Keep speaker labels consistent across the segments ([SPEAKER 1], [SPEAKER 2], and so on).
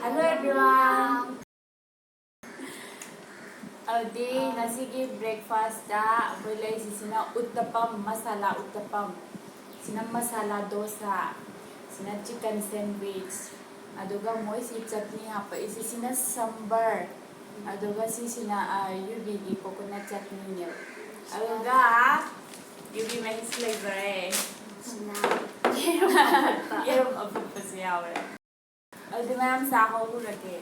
[SPEAKER 1] Hello everyone. Nasigi breakfast da akoy lay sina uttapam masala uttapam. Sina masala dosa. Sina chicken sandwich. Aduga moy si chutney hapa isi sina sambar. Aduga si sina yubi gi coconut chutney niya. Aduga yubi may flavor eh.
[SPEAKER 2] Sina
[SPEAKER 1] Yerum abot pa siya wala. Aduga ma'am sa ako lagi.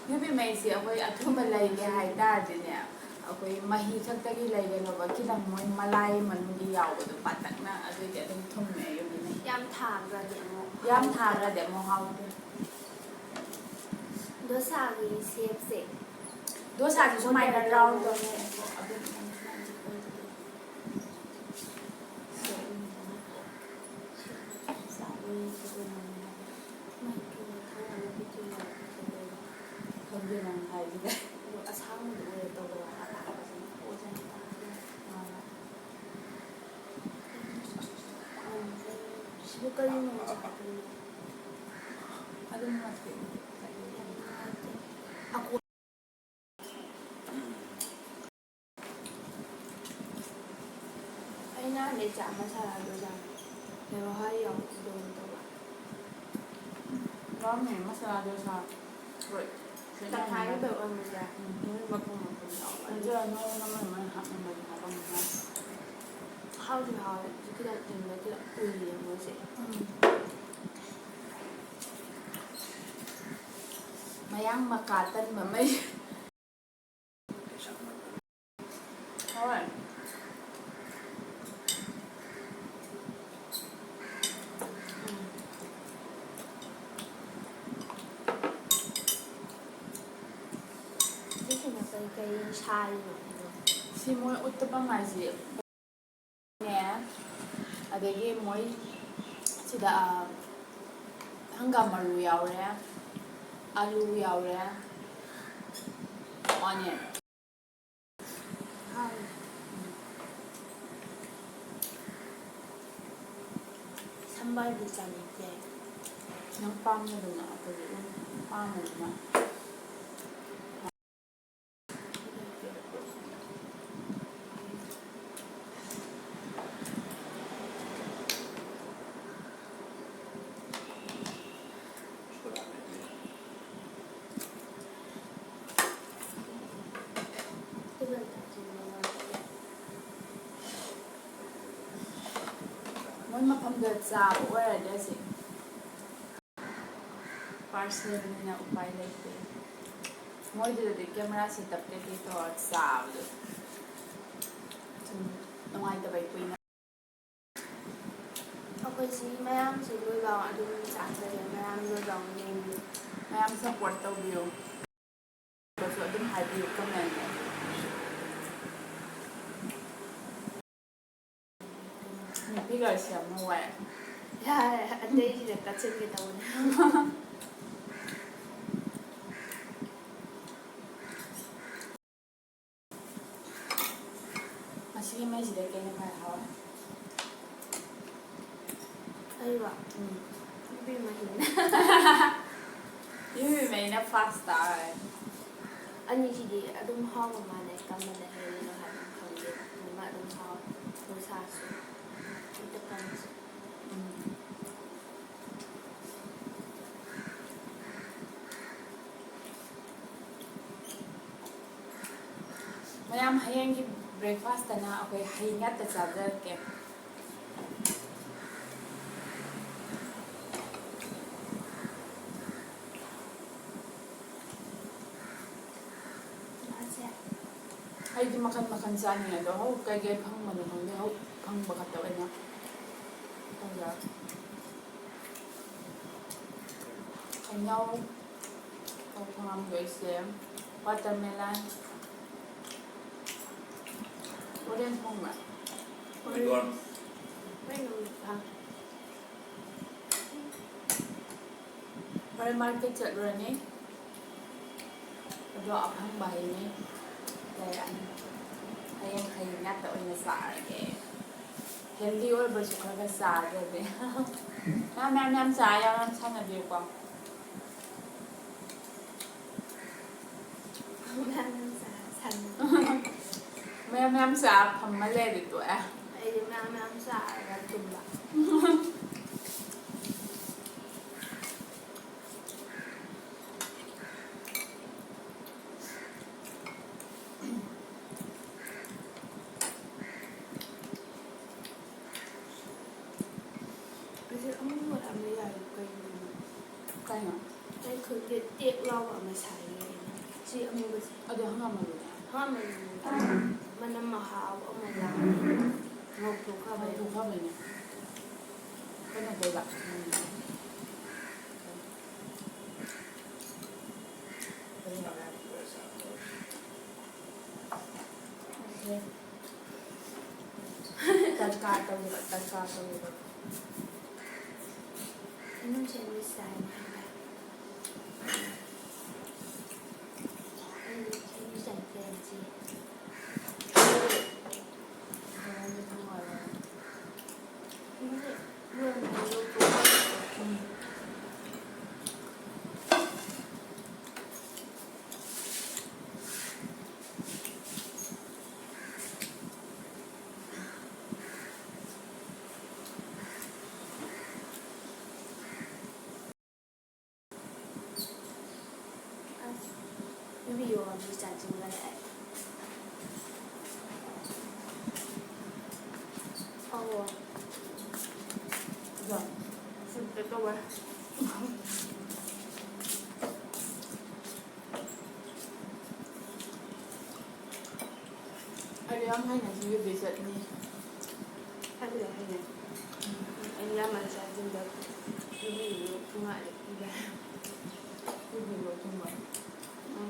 [SPEAKER 1] Yubi may si ako'y atuma layge haitadine ako'y mahi khagtagi layganaba kitang moy malay manugi yawado patak na adugi adum thumme yubi may
[SPEAKER 2] yam thagra demo
[SPEAKER 1] yam thara demo hawde
[SPEAKER 2] dosa gi shape se
[SPEAKER 1] dosa ji sumai na round do
[SPEAKER 2] aina le cha masala dosa pero hay yung don to ba
[SPEAKER 1] Rame masala dosa right
[SPEAKER 2] ta khai be on da ni ma ko ma ko
[SPEAKER 1] Anjo ano naman man hap naman habang na
[SPEAKER 2] how to how kila tin na kila ui mo se
[SPEAKER 1] mayang makatan mamay Alright.
[SPEAKER 2] cái chai
[SPEAKER 1] Si moy uttapam haji ne adagi moy sida hangam maru yaure alu yaure onion
[SPEAKER 2] sambar di sana je
[SPEAKER 1] nang pam na dun ako pam na moy mapamdat sa wala desi parcel na upay like moy dito camera setup ke dito at sa nungay tabay po na
[SPEAKER 2] ako si mayam si lui bao adum sa sa mayam lui bao nem
[SPEAKER 1] mayam support taw view so adun hadi comment ni pigar siya mo wa
[SPEAKER 2] ya ande ji da katsin ke tawo
[SPEAKER 1] masih may sila kay na hawa
[SPEAKER 2] ai ba bi ma hin
[SPEAKER 1] yubi may na fast
[SPEAKER 2] ani ji di adum haw ma ne kam na he na ha dum kham de ma adum haw to sa su ita kan
[SPEAKER 1] mayam hayang breakfast na okay haingat ta charger ke hay di makan sa niya do how kay gay phang man no ni how phang ba ka taw na kaya kanyaw ko phang guys watermelon orange phang ma
[SPEAKER 2] ไม่รู้ค่ะ
[SPEAKER 1] para market chat rani do aphang bai ni kaya hayang haingat ta oy na sa ke healthy ꯑꯣꯏꯕꯁꯨ ꯈꯔ ꯆꯥꯗ꯭ꯔꯗꯤ ꯃꯌꯥꯝ ꯆꯥ ꯌꯥꯝ ꯁꯥꯟꯅꯕꯤꯌꯨꯀꯣ ꯃꯌꯥꯝ ꯆꯥ ꯐꯝꯃ ꯂꯩꯔꯗꯤ ꯇꯣꯛꯑꯦ
[SPEAKER 2] ꯑꯩꯗꯤ ꯃꯌꯥꯝ ꯆꯥꯔꯒ ꯇꯨꯝꯕ ꯑꯩꯁꯦ ꯑꯃꯨꯛ ꯑꯃ ꯌꯥꯏ ꯀꯩꯅꯣ
[SPEAKER 1] ꯀꯩꯅꯣ
[SPEAKER 2] ꯑꯩ ꯈꯪꯗꯦ ꯇꯦꯛ ꯂꯥꯎꯕ ꯑꯃ ꯁꯥꯏꯌꯦ ꯁꯤ ꯑꯃꯨꯕꯁꯦ
[SPEAKER 1] ꯑꯗꯨ ꯍꯪꯉꯝꯃꯔꯨꯅꯦ
[SPEAKER 2] ꯃꯅꯝ ꯃꯍꯥꯎ ꯑꯃ ꯂꯥꯛꯑꯦ ꯉꯧꯊꯣꯛꯈ꯭ꯔꯕꯩ
[SPEAKER 1] ꯐꯕꯅꯦ ꯀꯩꯅꯣ ꯇꯧꯕ ꯇꯠꯀꯥꯔ ꯇꯧꯔꯤꯕ
[SPEAKER 2] ꯑꯗꯨꯝ ꯁꯦꯟꯋꯤꯁ ꯆꯥꯏꯅ ꯍꯥꯏꯕ ꯑꯩꯗꯤ ꯁꯦꯟꯋꯤꯁ ꯆꯥꯅꯤꯡꯗꯦ ꯉꯁꯤ ꯚꯤꯗꯤꯑꯣ ꯑꯃ ꯆꯥꯖꯤꯟꯈꯔꯦ ꯑꯩ ꯑꯧ ꯁꯨꯠꯇ ꯇꯧꯋꯦ
[SPEAKER 1] ꯑꯩ ꯌꯥꯝ ꯍꯩꯅꯁꯤ ꯌꯨꯕꯤ ꯆꯠꯅꯤ
[SPEAKER 2] ꯑꯗꯨꯗ ꯍꯩꯅꯩ ꯑꯩꯅ ꯌꯥꯝꯅ ꯆꯥꯖꯤꯟꯕ ꯌꯨꯕꯤꯗꯨ ꯊꯨꯡꯉꯥꯏ ꯏꯕ
[SPEAKER 1] ꯌꯨꯕꯤ ꯂꯣꯛ ꯊꯨꯡꯕ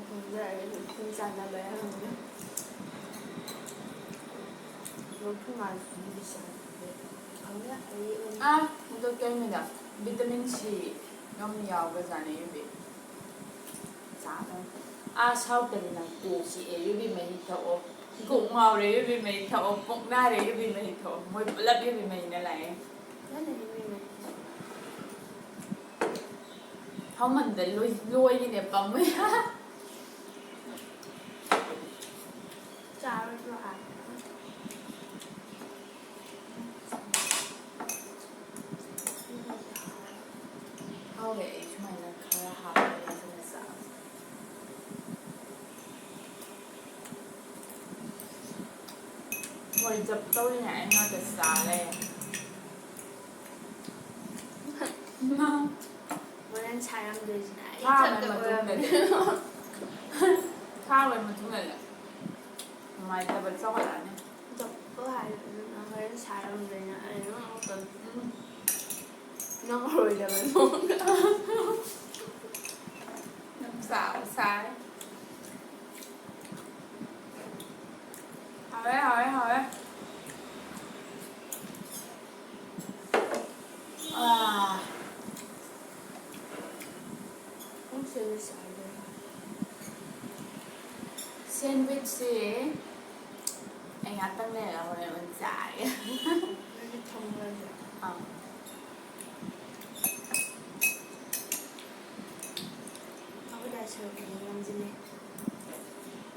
[SPEAKER 2] ꯈꯪꯗꯦ ꯑꯩ ꯁꯨꯝ ꯆꯥꯟꯅꯕꯩꯔ ꯈꯪꯗꯦ ꯂꯣꯛ ꯊꯨꯡꯉꯥꯏ ꯌꯨꯕꯤ ꯆꯥꯅꯤꯡꯗꯦ ꯈꯪꯗꯦ
[SPEAKER 1] ꯑꯗꯨ ꯀꯩꯅꯣꯗ ꯚꯤꯇꯥꯃꯤꯟ ꯁꯤ ꯌꯥꯝ ꯌꯥꯎꯕꯖꯥꯠꯅꯤ ꯌꯨꯕꯤ ꯁꯥꯎꯠꯇꯗꯤ ꯅꯪ ꯀꯣꯛ ꯆꯤꯛꯑꯦ ꯌꯨꯕꯤ ꯃꯍꯤ ꯊꯛꯑꯣ ꯀꯣꯛ ꯉꯥꯎꯔꯦ ꯌꯨꯕꯤ ꯃꯍꯤ ꯊꯛꯑꯣ ꯄꯨꯛ ꯅꯥꯔꯦ ꯌꯨꯕꯤ ꯃꯍꯤ ꯊꯛꯑꯣ ꯃꯣꯏ ꯄꯨꯂꯞ ꯌꯨꯕꯤ ꯃꯍꯤꯅ ꯂꯥꯛꯑꯦ ꯍꯥꯎꯃꯟꯗ ꯂꯣꯏꯔꯤꯅꯦ ꯄꯥꯝꯃꯨꯏ
[SPEAKER 2] ꯆꯥꯔꯣꯏꯗ꯭ꯔꯣ ꯍꯥꯏ
[SPEAKER 1] ꯍꯥꯎꯋꯦ ꯑꯩ ꯁꯨꯃꯥꯏꯅ ꯈꯔ ꯍꯥꯞꯄꯒ ꯐꯖꯅ ꯆꯥꯕꯁꯦ ꯃꯣꯏ ꯖꯞ ꯇꯧꯔꯤꯉꯩ ꯑꯩ ꯉꯥꯛꯇ ꯆꯥ ꯂꯩꯔꯦ
[SPEAKER 2] ꯍꯣꯔꯦꯟ ꯁꯥꯔꯝꯗꯣꯏꯁꯤꯅ ꯑꯩ
[SPEAKER 1] ꯊꯥ
[SPEAKER 2] ꯈꯛꯇ
[SPEAKER 1] ꯑꯃꯒꯤ
[SPEAKER 2] ꯑꯣꯏꯔꯝꯅꯤ
[SPEAKER 1] ꯃꯇꯨꯡꯗꯗꯤ ꯊꯥ ꯑꯃꯒꯤ ꯃꯇꯨꯡꯗꯗꯤ ꯅꯨꯡꯉꯥꯏꯇꯕ ꯆꯥꯎꯈꯠꯂꯛꯑꯅꯤ
[SPEAKER 2] ꯖꯞꯄ ꯍꯥꯏꯕꯗꯨꯅ ꯍꯣꯔꯦꯟ ꯁꯥꯔꯝꯗꯣꯏꯅ ꯑꯩꯅ ꯑꯃꯨꯛꯀ ꯅꯪꯍꯧꯔꯣꯏꯗꯕꯩ ꯃꯑꯣꯡꯗ
[SPEAKER 1] ꯌꯥꯝ ꯆꯥꯕ ꯁꯥꯏ ꯍꯥꯎꯋꯦ ꯁꯦꯟꯋꯤꯆꯁꯤ ꯑꯩ ꯉꯥꯛꯇꯪ ꯂꯩꯔꯒ ꯍꯣꯔꯦꯟ ꯑꯣꯏꯅ ꯆꯥꯔꯒꯦ
[SPEAKER 2] ꯊꯝꯈ꯭ꯔꯁꯦ ꯑꯩꯈꯣꯏ ꯗꯥ ꯁꯔꯨꯛꯄꯨꯗꯤ ꯉꯝꯁꯤꯜꯂꯦ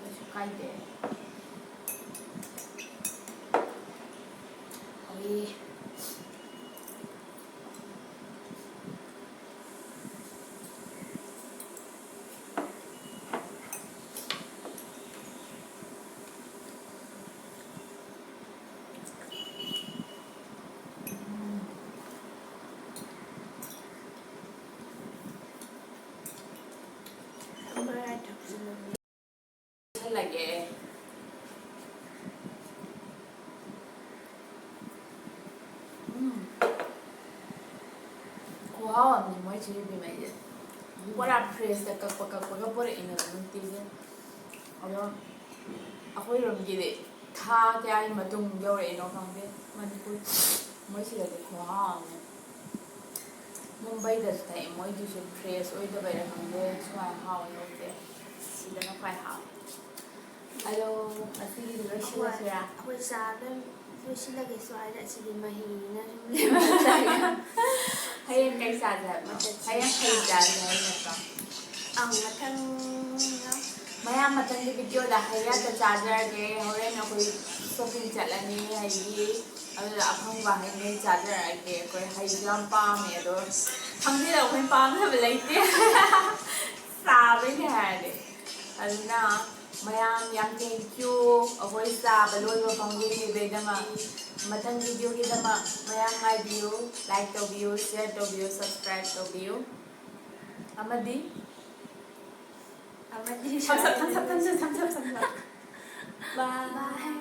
[SPEAKER 1] ꯀꯩꯁꯨ ꯀꯥꯏꯗꯦ
[SPEAKER 2] ꯍꯣꯏ
[SPEAKER 1] ꯂꯒꯦ ꯈꯨꯍꯥꯎ ꯑꯃꯅꯤ ꯃꯣꯏ ꯌꯨꯕꯤ ꯃꯍꯤꯁꯦ ꯄꯨꯔꯥ ꯐ꯭ꯔꯦꯁꯇ ꯀꯛꯄꯒ ꯄꯨꯔꯛꯏꯅꯦꯕ ꯅꯨꯡꯇꯤꯒꯤ ꯑꯗꯣ ꯑꯩꯈꯣꯏꯔꯣꯝꯒꯤꯗꯤ ꯊꯥ ꯀꯌꯥꯒꯤ ꯃꯇꯨꯡ ꯌꯧꯔꯛꯏꯅꯣ ꯈꯪꯗꯦ ꯃꯅꯤꯄꯨꯔ ꯃꯣꯏ ꯁꯤꯗꯗꯤ ꯈꯨꯍꯥꯎ ꯑꯃꯅꯤ ꯃꯨꯝꯕꯩꯗꯁꯨ ꯊꯛꯑꯦ ꯃꯣꯏꯗꯨꯁꯨ ꯐ꯭ꯔꯦꯁ ꯑꯣꯏꯗꯕꯩꯔ ꯈꯪꯗꯦ ꯁꯨꯃꯥꯏꯅ ꯍꯥꯎꯕ ꯌꯧꯗꯦ ꯁꯤꯗꯅ ꯈ꯭ꯋꯥꯏ ꯍꯥꯎꯋꯦ ꯑꯗꯣ ꯉꯁꯤꯒꯤꯗꯤ ꯂꯣꯏꯁꯤꯜꯂꯁꯤꯔꯥ
[SPEAKER 2] ꯑꯩꯈꯣꯏ ꯆꯥꯗ ꯂꯣꯏꯁꯤꯜꯂꯒꯦ ꯁ꯭ꯋꯥꯏꯗ ꯑꯁꯤꯗꯤ ꯃꯍꯤꯅꯤꯅ ꯁꯨꯝ ꯂꯦꯝꯕ
[SPEAKER 1] ꯍꯌꯦꯡ ꯀꯩ ꯆꯥꯖꯦ ꯍꯥꯏꯕ ꯍꯌꯦꯡ ꯀꯩ ꯆꯥꯖꯦ ꯍꯥꯏꯕ ꯅꯠꯇ꯭ꯔꯣ
[SPEAKER 2] ꯃꯊꯪ
[SPEAKER 1] ꯃꯌꯥꯝ ꯃꯊꯪꯒꯤ ꯚꯤꯗꯤꯑꯣꯗ ꯍꯩꯌꯥꯇ ꯆꯥꯖꯔꯒꯦ ꯍꯣꯔꯦꯟ ꯑꯩꯈꯣꯏ ꯁꯣꯄꯤꯡ ꯆꯠꯂꯅꯤ ꯍꯩꯒꯤ ꯑꯗꯨꯗ ꯑꯐꯪꯕ ꯍꯩꯉꯩ ꯆꯥꯖꯔꯛꯑꯒꯦ ꯑꯩꯈꯣꯏ ꯍꯩꯁꯨ ꯌꯥꯝ ꯄꯥꯝꯃꯦ ꯑꯗꯣ ꯈꯪꯗꯦꯗ ꯑꯩꯈꯣꯏ ꯄꯥꯝꯗꯕ ꯂꯩꯇꯦ ꯆꯥꯕꯩꯅꯦ ꯍꯥꯏꯔꯗꯤ ꯑꯗꯨꯅ ꯃꯌꯥꯝ ꯌꯥꯝ ꯊꯦꯡꯀ꯭ꯌꯨ ꯑꯩꯈꯣꯏ ꯆꯥꯕ ꯂꯣꯏꯕ ꯐꯥꯎ ꯌꯦꯡꯕꯤꯕꯩꯗꯃꯛ ꯃꯊꯪ ꯚꯤꯗꯤꯑꯣꯒꯤꯗꯃꯛ ꯃꯌꯥꯝ ꯉꯥꯏꯕꯤꯌꯨ ꯂꯥꯏꯛ ꯇꯧꯕꯤꯌꯨ ꯁꯤꯌꯔ ꯇꯧꯕꯤꯌꯨ ꯁꯕꯁꯀ꯭ꯔꯥꯏꯕ ꯇꯧꯕꯤꯌꯨ ꯑꯃꯗꯤ
[SPEAKER 2] ꯑꯃꯗꯤ
[SPEAKER 1] ꯊꯝꯁꯞ ꯊꯝꯁꯞ ꯊꯝꯁꯞ ꯊꯝꯁꯞ ꯊꯝꯁꯞ
[SPEAKER 2] Bye.